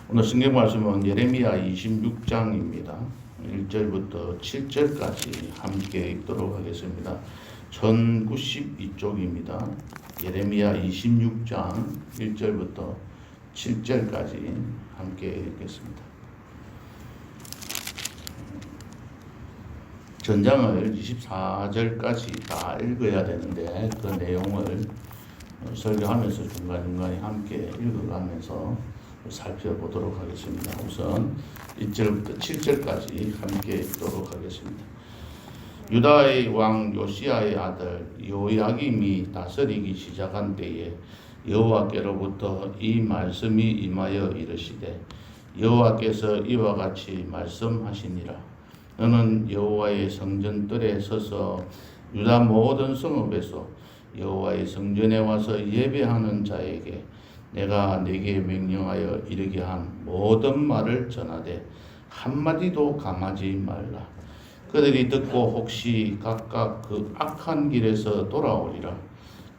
오늘 성경 말씀은 예레미야 26장입니다. 1절부터 7절까지 함께 읽도록 하겠습니다. 1092쪽입니다. 예레미야 26장 1절부터 7절까지 함께 읽겠습니다. 전장을 24절까지 다 읽어야 되는데 그 내용을 설교하면서 중간중간에 함께 읽어가면서 살펴보도록 하겠습니다. 우선 1절부터 7절까지 함께 읽도록 하겠습니다. 유다의 왕 요시야의 아들 요야김이 다스리기 시작한 때에 여호와께로부터 이 말씀이 임하여 이르시되 여호와께서 이와 같이 말씀하시니라. 너는 여호와의 성전뜰에 서서 유다 모든 성읍에서 여호와의 성전에 와서 예배하는 자에게 내가 네게 명령하여 이르게 한 모든 말을 전하되 한마디도 감하지 말라. 그들이 듣고 혹시 각각 그 악한 길에서 돌아오리라.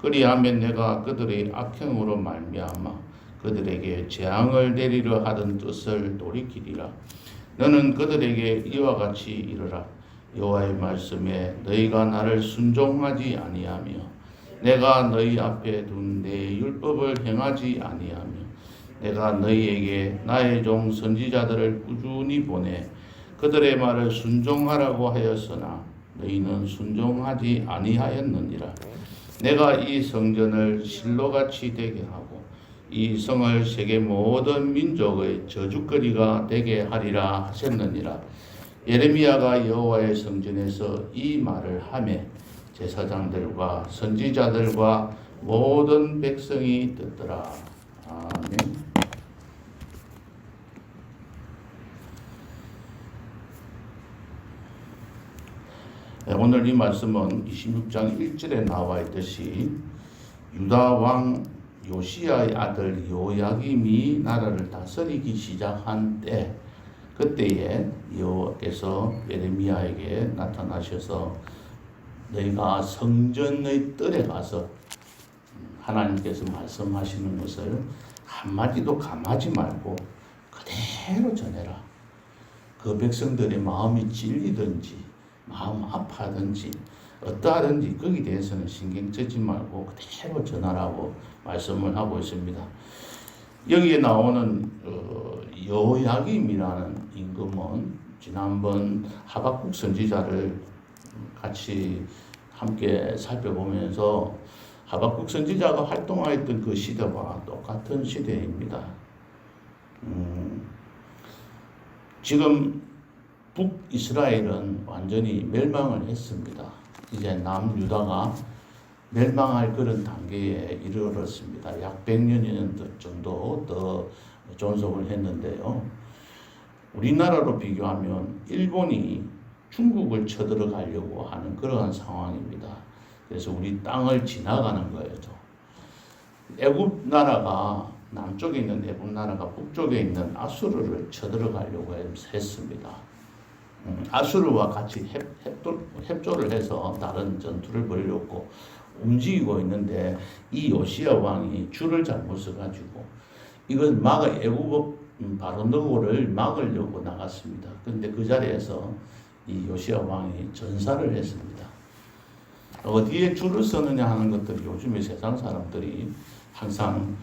그리하면 내가 그들의 악행으로 말미암아 그들에게 재앙을 내리려 하던 뜻을 돌이키리라. 너는 그들에게 이와 같이 이르라. 여호와의 말씀에 너희가 나를 순종하지 아니하며 내가 너희 앞에 둔 내 율법을 행하지 아니하며 내가 너희에게 나의 종 선지자들을 꾸준히 보내 그들의 말을 순종하라고 하였으나 너희는 순종하지 아니하였느니라. 내가 이 성전을 실로같이 되게 하고 이 성을 세계 모든 민족의 저주거리가 되게 하리라 하셨느니라. 예레미야가 여호와의 성전에서 이 말을 하매 제사장들과 선지자들과 모든 백성이 듣더라. 아멘. 네, 오늘 이 말씀은 26장 1절에 나와 있듯이 유다 왕 요시야의 아들 요야김이 나라를 다스리기 시작한 때 그때에 여호와께서 예레미야에게 나타나셔서 너희가 성전의 뜰에 가서 하나님께서 말씀하시는 것을 한마디도 감하지 말고 그대로 전해라. 그 백성들의 마음이 찔리든지 마음 아파하든지 어떠하든지 거기에 대해서는 신경 쓰지 말고 그대로 전하라고 말씀을 하고 있습니다. 여기에 나오는 여호야김이라는 임금은 지난번 하박국 선지자를 같이 함께 살펴보면서 하박국 선지자가 활동하였던 그 시대와 똑같은 시대입니다. 지금 북이스라엘은 완전히 멸망을 했습니다. 이제 남유다가 멸망할 그런 단계에 이르렀습니다. 약 100년 정도 더 존속을 했는데요. 우리나라로 비교하면 일본이 중국을 쳐들어가려고 하는 그러한 상황입니다. 그래서 우리 땅을 지나가는 거예요. 애굽 나라가 남쪽에 있는 애굽 나라가 북쪽에 있는 아수르를 쳐들어가려고 했습니다. 아수르와 같이 협조를 해서 다른 전투를 벌였고 움직이고 있는데 이 요시야 왕이 줄을 잘못 써가지고 이걸 애굽 바로너고를 막으려고 나갔습니다. 그런데 그 자리에서 이 요시야 왕이 전사를 했습니다. 어디에 줄을 서느냐 하는 것들이 요즘에 세상 사람들이 항상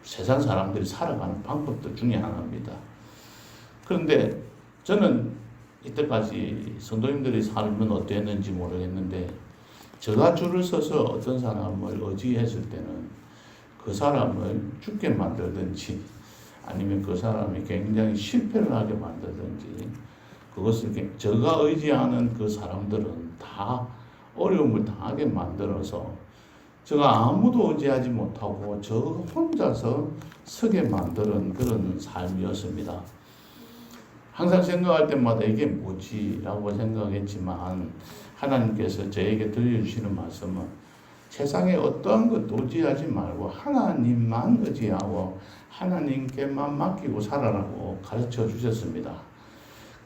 세상 사람들이 살아가는 방법들 중에 하나입니다. 그런데 저는 이때까지 성도님들이 살면 어땠는지 모르겠는데 제가 줄을 서서 어떤 사람을 의지했을 때는 그 사람을 죽게 만들든지 아니면 그 사람이 굉장히 실패를 하게 만들든지 그것을 제가 의지하는 그 사람들은 다 어려움을 당하게 만들어서 제가 아무도 의지하지 못하고 저 혼자서 서게 만드는 그런 삶이었습니다. 항상 생각할 때마다 이게 뭐지? 라고 생각했지만 하나님께서 저에게 들려주시는 말씀은 세상에 어떠한 것도 의지하지 말고 하나님만 의지하고 하나님께만 맡기고 살아라고 가르쳐 주셨습니다.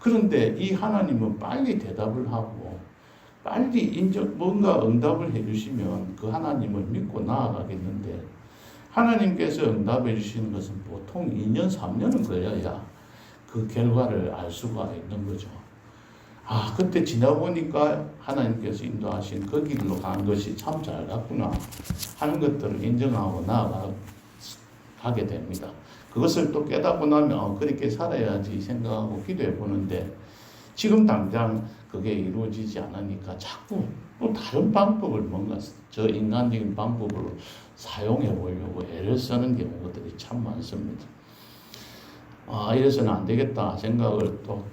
그런데 이 하나님은 빨리 대답을 하고 빨리 뭔가 응답을 해주시면 그 하나님을 믿고 나아가겠는데 하나님께서 응답해 주시는 것은 보통 2년, 3년은 걸려야 그 결과를 알 수가 있는 거죠. 아, 그때 지나보니까 하나님께서 인도하신 그 길로 가는 것이 참 잘 갔구나 하는 것들을 인정하고 나아가게 됩니다. 그것을 또 깨닫고 나면 그렇게 살아야지 생각하고 기도해 보는데 지금 당장 그게 이루어지지 않으니까 자꾸 또 다른 방법을 뭔가 저 인간적인 방법으로 사용해 보려고 애를 쓰는 경우들이 참 많습니다. 이래서는 안 되겠다 생각을 또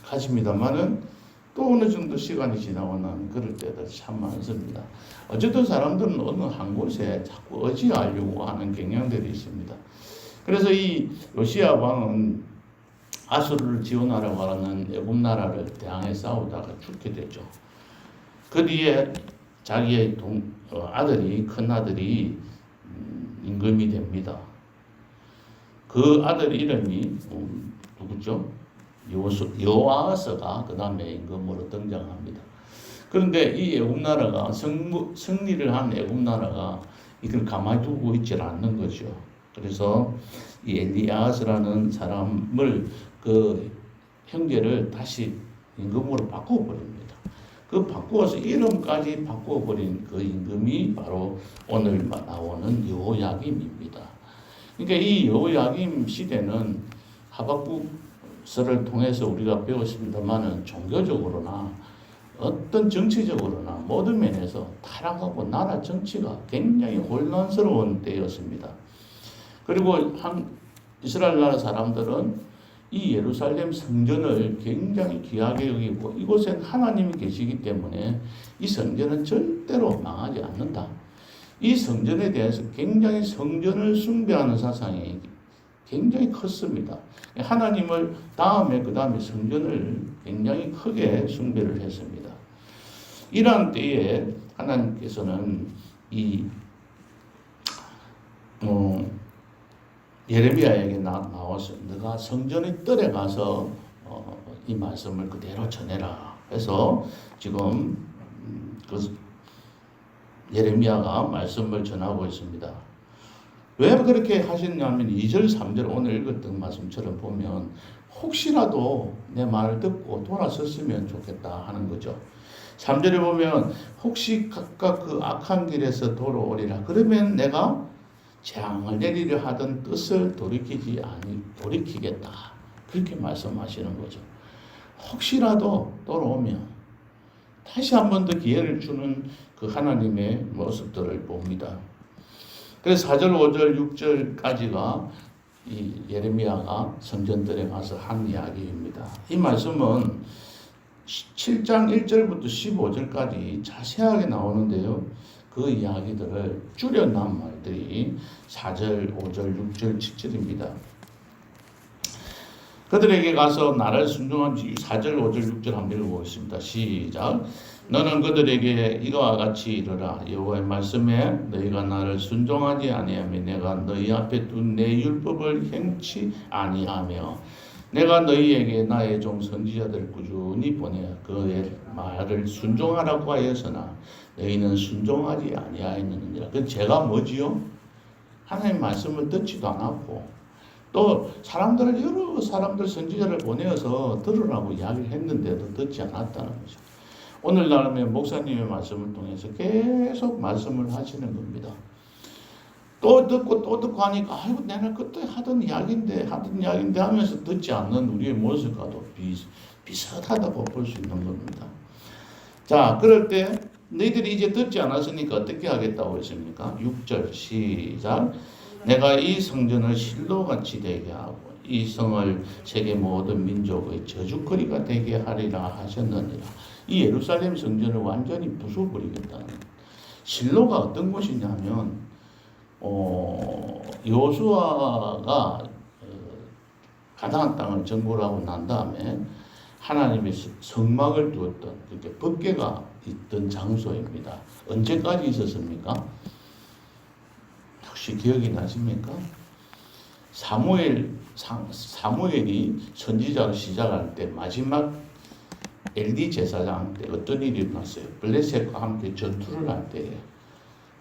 가집니다만은 또 어느 정도 시간이 지나고 나면 그럴 때도 참 많습니다. 어쨌든 사람들은 어느 한 곳에 자꾸 의지하려고 하는 경향들이 있습니다. 그래서 이 요시야 왕은 아수르를 지원하려고 하는 애굽 나라를 대항해 싸우다가 죽게 되죠. 그 뒤에 자기의 큰 아들이 임금이 됩니다. 그 아들 이름이 누구죠? 여호아스가 그 다음에 임금으로 등장합니다. 그런데 이 애굽 나라가 승리를 한 애굽 나라가 이걸 가만히 두고 있질 않는 거죠. 그래서 이 엘리아스라는 사람을 그 형제를 다시 임금으로 바꿔버립니다. 그 바꾸어서 이름까지 바꿔버린 그 임금이 바로 오늘 나오는 여호야김입니다. 그러니까 이 여호야김 시대는 하박국서를 통해서 우리가 배웠습니다만은 종교적으로나 어떤 정치적으로나 모든 면에서 타락하고 나라 정치가 굉장히 혼란스러운 때였습니다. 그리고 이스라엘 나라 사람들은 이 예루살렘 성전을 굉장히 귀하게 여기고 이곳엔 하나님이 계시기 때문에 이 성전은 절대로 망하지 않는다. 이 성전에 대해서 굉장히 성전을 숭배하는 사상이 굉장히 컸습니다. 하나님을 다음에 그 다음에 성전을 굉장히 크게 숭배를 했습니다. 이러한 때에 하나님께서는 이 예레미야에게 나와서 너가 성전의 뜰에 가서 이 말씀을 그대로 전해라 해서 지금 그 예레미야가 말씀을 전하고 있습니다. 왜 그렇게 하셨냐면 2절 3절 오늘 읽었던 말씀처럼 보면 혹시라도 내 말을 듣고 돌아섰으면 좋겠다 하는 거죠. 3절에 보면 혹시 각각 그 악한 길에서 돌아오리라 그러면 내가 재앙을 내리려 하던 뜻을 돌이키겠다. 그렇게 말씀하시는 거죠. 혹시라도 돌아오면 다시 한 번 더 기회를 주는 그 하나님의 모습들을 봅니다. 그래서 4절, 5절, 6절까지가 이 예레미야가 성전들에 가서 한 이야기입니다. 이 말씀은 7장 1절부터 15절까지 자세하게 나오는데요. 그 이야기들을 줄여놓은 말들이 4절, 5절, 6절, 7절입니다. 그들에게 가서 나를 순종한 4절, 5절, 6절 한번 읽어보겠습니다. 시작. 너는 그들에게 이와 같이 이르라. 여호와의 말씀에 너희가 나를 순종하지 아니하며 내가 너희 앞에 둔 내 율법을 행치 아니하며 내가 너희에게 나의 종 선지자들 꾸준히 보내 그의 말을 순종하라고 하였으나 너희는 순종하지 아니하였느니라. 그 제가 뭐지요? 하나님의 말씀을 듣지도 않았고 또 여러 사람들 선지자를 보내어서 들으라고 이야기를 했는데도 듣지 않았다는 거죠. 오늘날은 목사님의 말씀을 통해서 계속 말씀을 하시는 겁니다. 또 듣고 하니까 아이고 내가 그때 하던 이야기인데 하면서 듣지 않는 우리의 모습과도 비슷하다고 볼 수 있는 겁니다. 자, 그럴 때 너희들이 이제 듣지 않았으니까 어떻게 하겠다고 했습니까? 6절 시작. 내가 이 성전을 실로같이 되게 하고 이 성을 세계 모든 민족의 저주거리가 되게 하리라 하셨느니라. 이 예루살렘 성전을 완전히 부숴버리겠다는 실로가 어떤 곳이냐면 여호수아가 가나안 땅을 정복을 하고 난 다음에 하나님의 성막을 두었던 그렇게 법궤가 있던 장소입니다. 언제까지 있었습니까? 혹시 기억이 나십니까? 사무엘이 선지자로 시작할 때 마지막 엘리 제사장 때 어떤 일이 일어났어요? 블레셋과 함께 전투를 할 때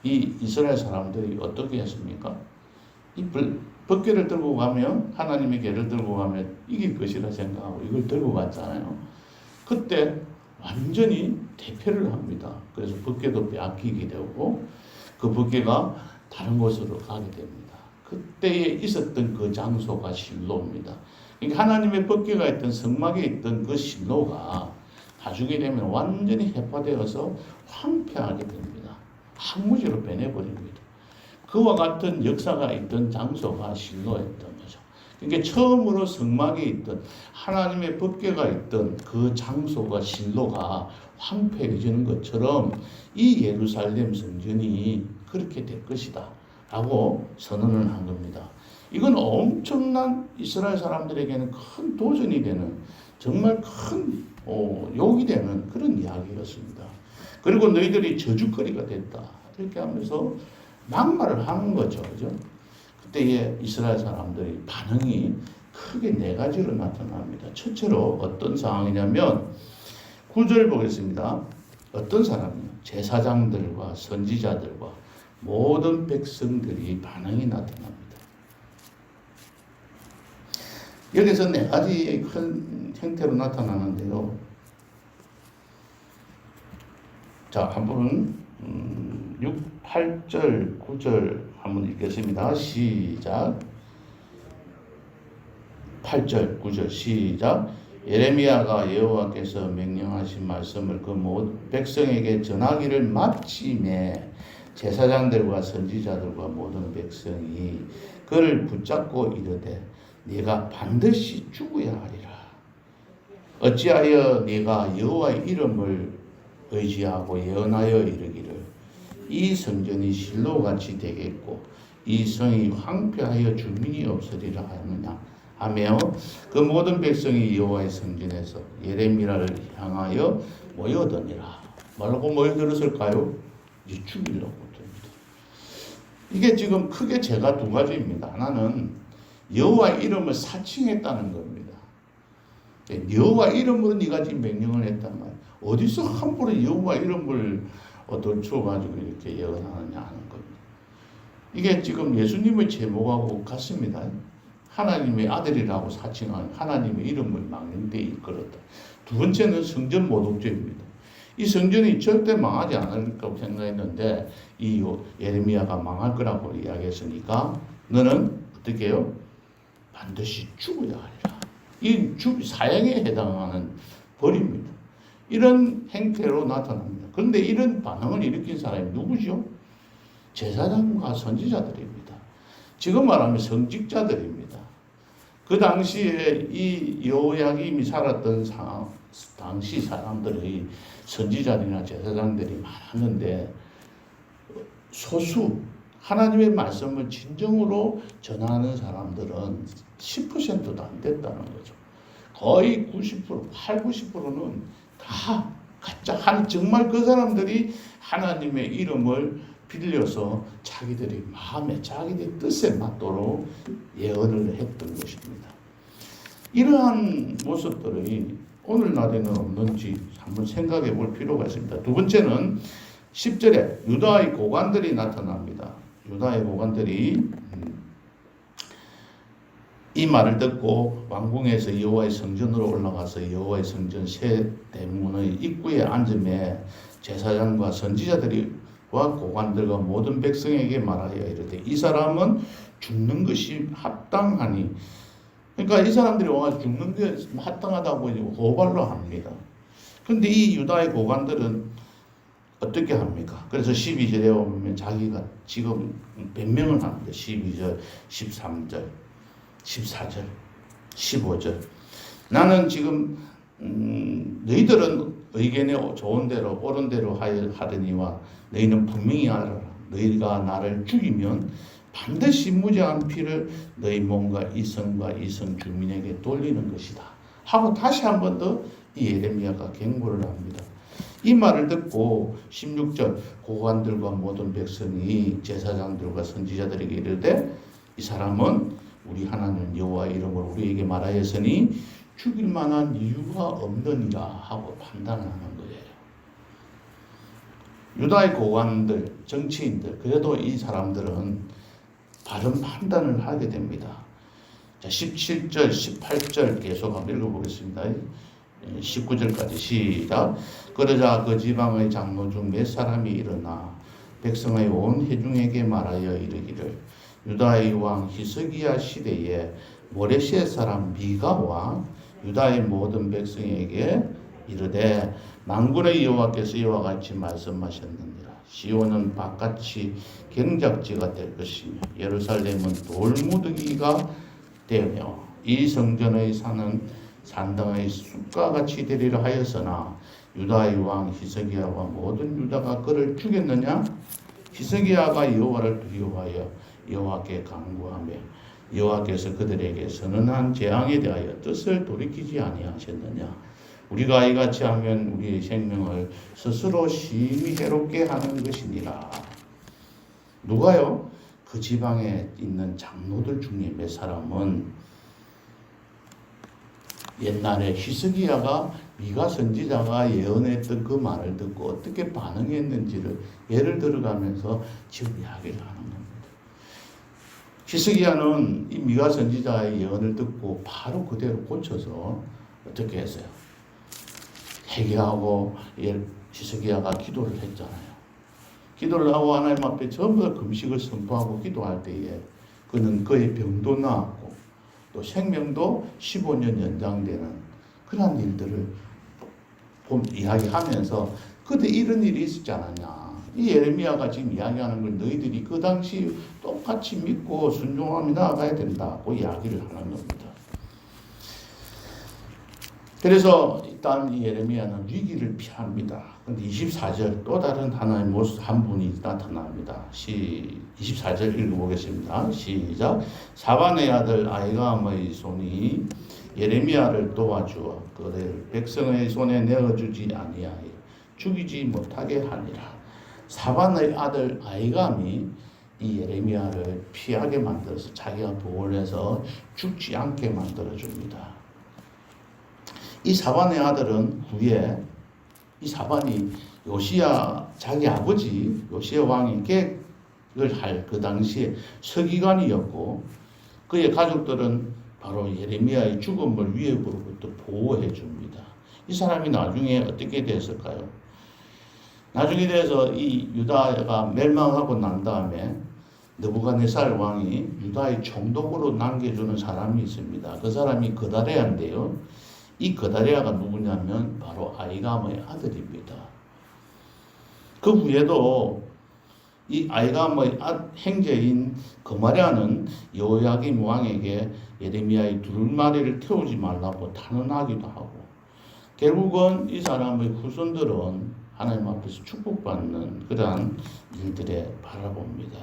이 이스라엘 사람들이 어떻게 했습니까? 법궤를 들고 가면, 하나님의 궤를 들고 가면 이길 것이라 생각하고 이걸 들고 갔잖아요. 그때 완전히 대패를 합니다. 그래서 법궤도 빼앗기게 되고 그 법궤가 다른 곳으로 가게 됩니다. 그때에 있었던 그 장소가 실로입니다. 그러니까 하나님의 법궤가 있던 성막에 있던 그 실로가 나중에 되면 완전히 해파되어서 황폐하게 됩니다. 황무지로 변해버립니다. 그와 같은 역사가 있던 장소가 실로였던 거죠. 그러니까 처음으로 성막에 있던 하나님의 법궤가 있던 그 장소가 실로가 황폐해지는 것처럼 이 예루살렘 성전이 그렇게 될 것이다 라고 선언을 한 겁니다. 이건 엄청난 이스라엘 사람들에게는 큰 도전이 되는, 정말 큰 욕이 되는 그런 이야기였습니다. 그리고 너희들이 저주거리가 됐다 이렇게 하면서 막말을 하는 거죠. 그죠? 그때에 이스라엘 사람들의 반응이 크게 네 가지로 나타납니다. 첫째로 어떤 상황이냐면 9절 보겠습니다. 어떤 사람이요? 제사장들과 선지자들과 모든 백성들이 반응이 나타납니다. 여기서 네 가지 큰 형태로 나타나는데요. 자, 한번 8절, 9절 한번 읽겠습니다. 시작. 8절, 9절 시작. 예레미야가 여호와께서 명령하신 말씀을 그 모든 백성에게 전하기를 마침에 제사장들과 선지자들과 모든 백성이 그를 붙잡고 이르되 네가 반드시 죽어야 하리라. 어찌하여 네가 여호와의 이름을 의지하고 예언하여 이르기를 이 성전이 실로같이 되겠고 이 성이 황폐하여 주민이 없으리라 하느냐 하며 그 모든 백성이 여호와의 성전에서 예레미야를 향하여 모여드니라. 뭐라고 모여들었을까요? 이제 죽이려고 됩니다. 이게 지금 크게 죄가 두 가지입니다. 하나는 여호와의 이름을 사칭했다는 겁니다. 여호와 이름으로 네가 지금 명령을 했단 말이야. 어디서 함부로 여호와 이름을 덜쳐가지고 이렇게 예언하느냐 하는 겁니다. 이게 지금 예수님의 제목하고 같습니다. 하나님의 아들이라고 사칭한 하나님의 이름을 막는 데 이끌었다. 두 번째는 성전 모독죄입니다. 이 성전이 절대 망하지 않을 거라고 생각했는데 이 예레미야가 망할 거라고 이야기했으니까 너는 어떻게 해요? 반드시 죽어야 하리라. 이 사형에 해당하는 벌입니다. 이런 행태로 나타납니다. 그런데 이런 반응을 일으킨 사람이 누구죠? 제사장과 선지자들입니다. 지금 말하면 성직자들입니다. 그 당시에 이 여호야김이 살았던 당시 사람들의 선지자들이나 제사장들이 많았는데 소수 하나님의 말씀을 진정으로 전하는 사람들은 10%도 안 됐다는 거죠. 거의 90%, 90%는 다 가짜, 정말 그 사람들이 하나님의 이름을 빌려서 자기들의 마음에, 자기들의 뜻에 맞도록 예언을 했던 것입니다. 이러한 모습들이 오늘날에는 없는지 한번 생각해 볼 필요가 있습니다. 두 번째는 10절에 유다의 고관들이 나타납니다. 유다의 고관들이 이 말을 듣고 왕궁에서 여호와의 성전으로 올라가서 여호와의 성전 새 대문의 입구에 앉음에 제사장과 선지자들과 고관들과 모든 백성에게 말하여 이르되 이 사람은 죽는 것이 합당하니, 그러니까 이 사람들이 와서 죽는 게 합당하다고 고발로 합니다. 그런데 이 유다의 고관들은 어떻게 합니까? 그래서 12절에 보면 자기가 지금 변명을 합니다. 12절, 13절, 14절, 15절. 나는 지금 너희들은 의견에 좋은 대로 옳은 대로 하더니와 너희는 분명히 알아라. 너희가 나를 죽이면 반드시 무죄한 피를 너희 몸과 이 성과 이 성 주민에게 돌리는 것이다 하고 다시 한 번 더 이 예레미야가 경고를 합니다. 이 말을 듣고 16절 고관들과 모든 백성이 제사장들과 선지자들에게 이르되 이 사람은 우리 하나님 여호와의 이름으로 우리에게 말하였으니 죽일 만한 이유가 없느니라 하고 판단을 하는 거예요. 유다의 고관들, 정치인들, 그래도 이 사람들은 바른 판단을 하게 됩니다. 자, 17절, 18절 계속 한번 읽어보겠습니다. 19절까지 시작. 그러자 그 지방의 장로 중 몇 사람이 일어나 백성의 온 회중에게 말하여 이르기를 유다의 왕 히스기야 시대에 모레시의 사람 미가와 유다의 모든 백성에게 이르되 만군의 여호와께서 이와 같이 말씀하셨느니라. 시온은 바깥이 경작지가 될 것이며 예루살렘은 돌무더기가 되며 이 성전의 산은 산당의 숲과 같이 되리라 하였으나 유다의 왕 히스기야와 모든 유다가 그를 죽였느냐? 히스기야가 여호와를 두려워하여 여호와께 간구하며 여호와께서 그들에게 선언한 재앙에 대하여 뜻을 돌이키지 아니하셨느냐? 우리가 이같이 하면 우리의 생명을 스스로 심히 해롭게 하는 것이니라. 누가요? 그 지방에 있는 장로들 중에 몇 사람은 옛날에 히스기야가 미가 선지자가 예언했던 그 말을 듣고 어떻게 반응했는지를 예를 들어가면서 지금 이야기를 하는 겁니다. 히스기야는 이 미가 선지자의 예언을 듣고 바로 그대로 고쳐서 어떻게 했어요? 회개하고 히스기야가 기도를 했잖아요. 기도를 하고 하나님 앞에 전부 다 금식을 선포하고 기도할 때에 그는 그의 병도 나았고 또 생명도 15년 연장되는 그런 일들을 이야기하면서 그때 이런 일이 있었지 않았냐. 이 예레미야가 지금 이야기하는 걸 너희들이 그 당시 똑같이 믿고 순종하며 나아가야 된다고 이야기를 하는 겁니다. 그래서 일단 이 예레미야는 위기를 피합니다. 그런데 24절 또 다른 하나의 모습 한 분이 나타납니다. 24절 읽어보겠습니다. 시작. 사반의 아들 아히감의 손이 예레미야를 도와주어 그를 백성의 손에 내어주지 아니하여 죽이지 못하게 하니라. 사반의 아들 아히감이 이 예레미야를 피하게 만들어서 자기가 보호해서 죽지 않게 만들어줍니다. 이 사반의 아들은 후에 이 사반이 요시야 자기 아버지 요시야 왕이 계획을 할 그 당시에 서기관이었고 그의 가족들은 바로 예레미야의 죽음을 위협으로부터 보호해 줍니다. 이 사람이 나중에 어떻게 됐을까요? 나중에 돼서 이 유다가 멸망하고 난 다음에 느부갓네살 왕이 유다의 총독으로 남겨주는 사람이 있습니다. 그 사람이 그다레아인데요. 이 그다레아가 누구냐면 바로 아히감의 아들입니다. 그 후에도 이 아히감의 형제인 그마랴는 여호야김 왕에게 예레미야의 두루마리를 태우지 말라고 탄원하기도 하고 결국은 이 사람의 후손들은 하나님 앞에서 축복받는 그러한 일들에 바라봅니다.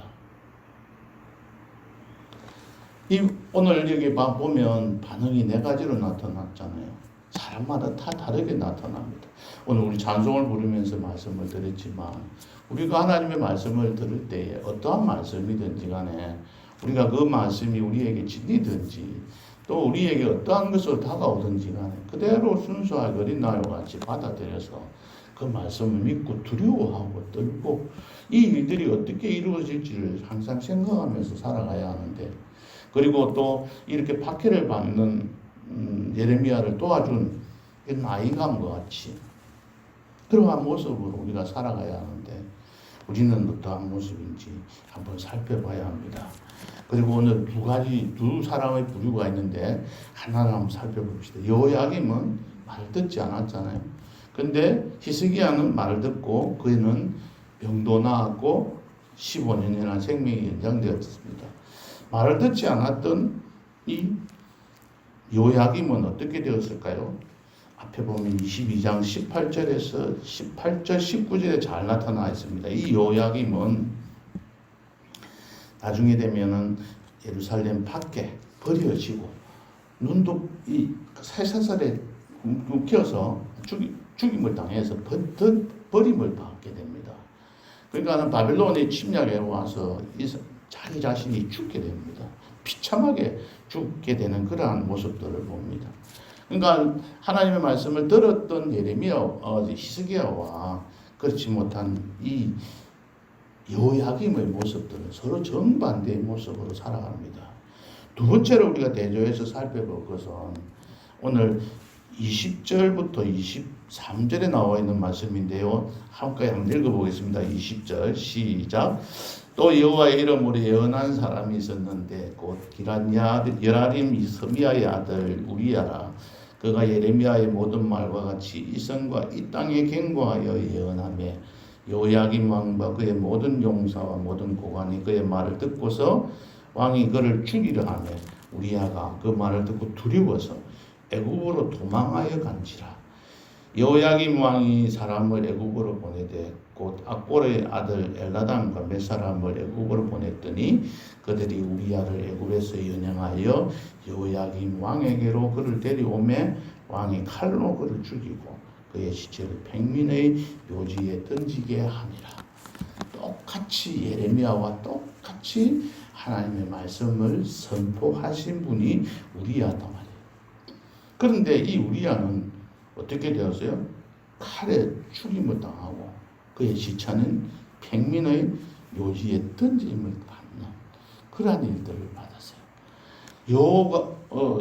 오늘 여기 보면 반응이 네 가지로 나타났잖아요. 사람마다 다 다르게 나타납니다. 오늘 우리 찬송을 부르면서 말씀을 드렸지만 우리가 하나님의 말씀을 들을 때에 어떠한 말씀이든지 간에 우리가 그 말씀이 우리에게 진리든지 또 우리에게 어떠한 것으로 다가오든지 간에 그대로 순수하게 어린 나와 같이 받아들여서 그 말씀을 믿고 두려워하고 떨고 이 일들이 어떻게 이루어질지를 항상 생각하면서 살아가야 하는데 그리고 또 이렇게 박해를 받는 예레미야를 도와준 아히감과 같이 그러한 모습으로 우리가 살아가야 하는데 우리는 어떠한 모습인지 한번 살펴봐야 합니다. 그리고 오늘 두 사람의 부류가 있는데 하나를 한번 살펴봅시다. 여호야김은 말을 듣지 않았잖아요. 근데 히스기야는 말을 듣고 그는 병도 나았고 15년이나 생명이 연장되었습니다. 말을 듣지 않았던 이 여호야김은 어떻게 되었을까요? 앞에 보면 22장 18절에서 18절 19절에 잘 나타나 있습니다. 이 여호야김은 나중에 되면은 예루살렘 밖에 버려지고 눈도 이 쇠사슬에 묶여서 죽임을 당해서 버림을 받게 됩니다. 그러니까 바빌론의 침략에 와서 자기 자신이 죽게 됩니다. 비참하게 죽게 되는 그러한 모습들을 봅니다. 그러니까 하나님의 말씀을 들었던 예레미야, 히스기야와 그렇지 못한 이 여호야김의 모습들은 서로 정반대의 모습으로 살아갑니다. 두 번째로 우리가 대조해서 살펴볼 것은 오늘 20절부터 23절에 나와 있는 말씀인데요. 함께 한번 읽어보겠습니다. 20절 시작. 또 여호와의 이름으로 예언한 사람이 있었는데 곧 여라림 스미야의 아들 우리야라. 그가 예레미야의 모든 말과 같이 이성과 이 땅에 경고하여 예언하며 여호야김 왕과 그의 모든 용사와 모든 고관이 그의 말을 듣고서 왕이 그를 죽이려 하며 우리야가 그 말을 듣고 두려워서 애굽으로 도망하여 간지라. 여호야김 왕이 사람을 애굽으로 보내되 곧 악보르의 아들 엘나단과 몇 사람을 애굽으로 보냈더니 그들이 우리야를 애굽에서 연행하여 여호야김 왕에게로 그를 데려오매 왕이 칼로 그를 죽이고 그의 시체를 백민의 묘지에 던지게 하니라. 똑같이 예레미야와 똑같이 하나님의 말씀을 선포하신 분이 우리야다 말이에요. 그런데 이 우리야는 어떻게 되었어요? 칼에 죽임을 당하고 그의 시체는 백민의 묘지에 던짐을 받는 그러한 일들을 받았어요.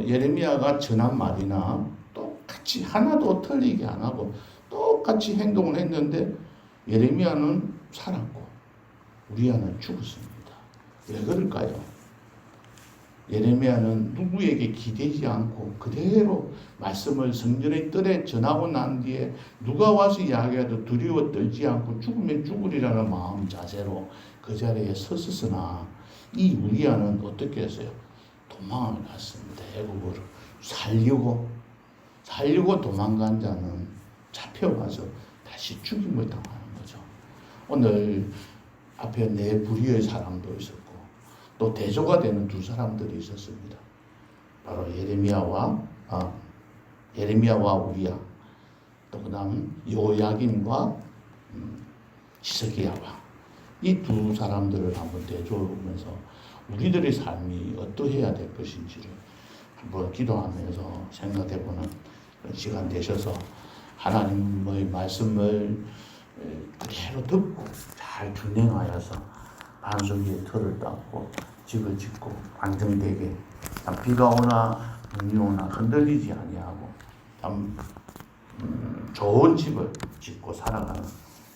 예레미야가 전한 말이나 똑같이 하나도 틀리게 안 하고 똑같이 행동을 했는데 예레미야는 살았고 우리야는 죽었습니다. 왜 그럴까요? 예레미야는 누구에게 기대지 않고 그대로 말씀을 성전의 뜰에 전하고 난 뒤에 누가 와서 이야기해도 두려워 떨지 않고 죽으면 죽으리라는 마음 자세로 그 자리에 섰으나 이 우리야는 어떻게 했어요? 도망을 갔습니다. 애굽으로 살려고 도망간 자는 잡혀가서 다시 죽임을 당하는 거죠. 오늘 앞에 네 부류의 사람도 있었고 또 대조가 되는 두 사람들이 있었습니다. 바로 예레미야와 우리야, 또 그다음 여호야김과 히스기야 왕. 이 두 사람들을 한번 대조하면서 우리들의 삶이 어떠해야 될 것인지를 한번 기도하면서 생각해보는 그런 시간 되셔서 하나님의 말씀을 그대로 듣고 잘 준행하여서 반석 위에 틀을 닦고 집을 짓고 안정되게 비가 오나 눈이 오나 흔들리지 아니하고 참 좋은 집을 짓고 살아가는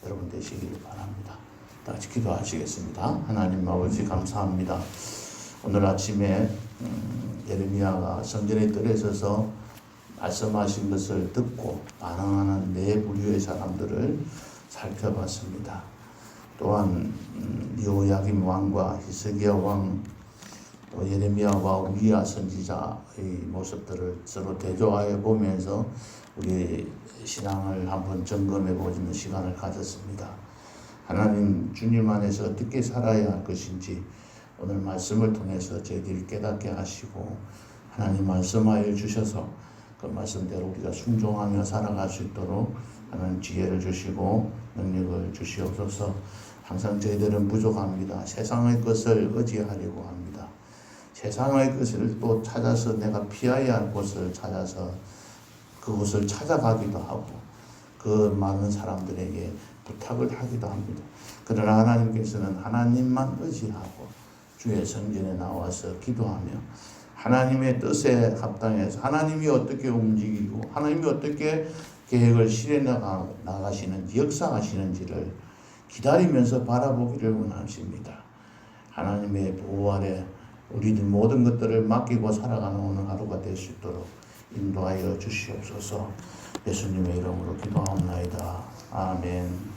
여러분 되시기를 바랍니다. 다 같이 기도하시겠습니다. 하나님 아버지 감사합니다. 오늘 아침에 예레미야가 성전의 뜰에 서서 말씀하신 것을 듣고 반응하는 네 부류의 사람들을 살펴봤습니다. 또한 여호야김 왕과 히스기야 왕, 또 예레미야와 우리야 선지자의 모습들을 서로 대조하여 보면서 우리 신앙을 한번 점검해 보는 시간을 가졌습니다. 하나님 주님 안에서 어떻게 살아야 할 것인지 오늘 말씀을 통해서 저희들이 깨닫게 하시고 하나님 말씀하여 주셔서 그 말씀대로 우리가 순종하며 살아갈 수 있도록 하나님 지혜를 주시고 능력을 주시옵소서. 항상 저희들은 부족합니다. 세상의 것을 의지하려고 합니다. 세상의 것을 또 찾아서 내가 피해야 할 곳을 찾아서 그곳을 찾아가기도 하고 그 많은 사람들에게 부탁을 하기도 합니다. 그러나 하나님께서는 하나님만 의지하고 주의 성전에 나와서 기도하며 하나님의 뜻에 합당해서 하나님이 어떻게 움직이고 하나님이 어떻게 계획을 실현해 나가시는지 역사하시는지를 기다리면서 바라보기를 원하십니다. 하나님의 보호 아래 우리들 모든 것들을 맡기고 살아가는 오늘 하루가 될 수 있도록 인도하여 주시옵소서. 예수님의 이름으로 기도하옵나이다. 아멘.